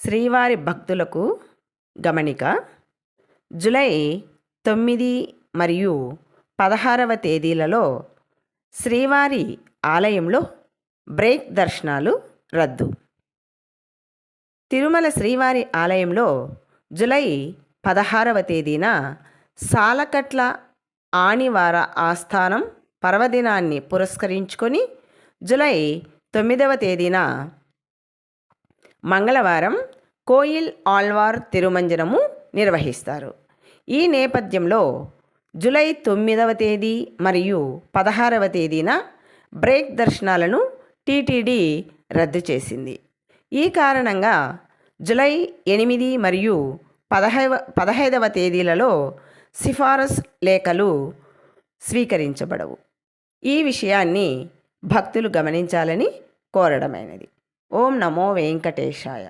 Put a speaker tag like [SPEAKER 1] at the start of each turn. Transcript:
[SPEAKER 1] శ్రీవారి భక్తులకు గమనిక. జూలై 9 మరియు 16వ తేదీలలో శ్రీవారి ఆలయంలో బ్రేక్ దర్శనాలు రద్దు. తిరుమల శ్రీవారి ఆలయంలో జూలై 16వ తేదీన సాలకట్ల ఆనివార ఆస్థానం పర్వదినాన్ని పురస్కరించుకొని జూలై 9వ తేదీన మంగళవారం కోయిల్ ఆళ్వార్ తిరుమంజనము నిర్వహిస్తారు. ఈ నేపథ్యంలో జూలై 9వ తేదీ మరియు 16వ తేదీన బ్రేక్ దర్శనాలను టీటీడీ రద్దు చేసింది. ఈ కారణంగా జూలై 8 మరియు 15వ తేదీలలో సిఫారసు లేఖలు స్వీకరించబడవు. ఈ విషయాన్ని భక్తులు గమనించాలని కోరడమైనది. ఓం నమో వెంకటేశాయ.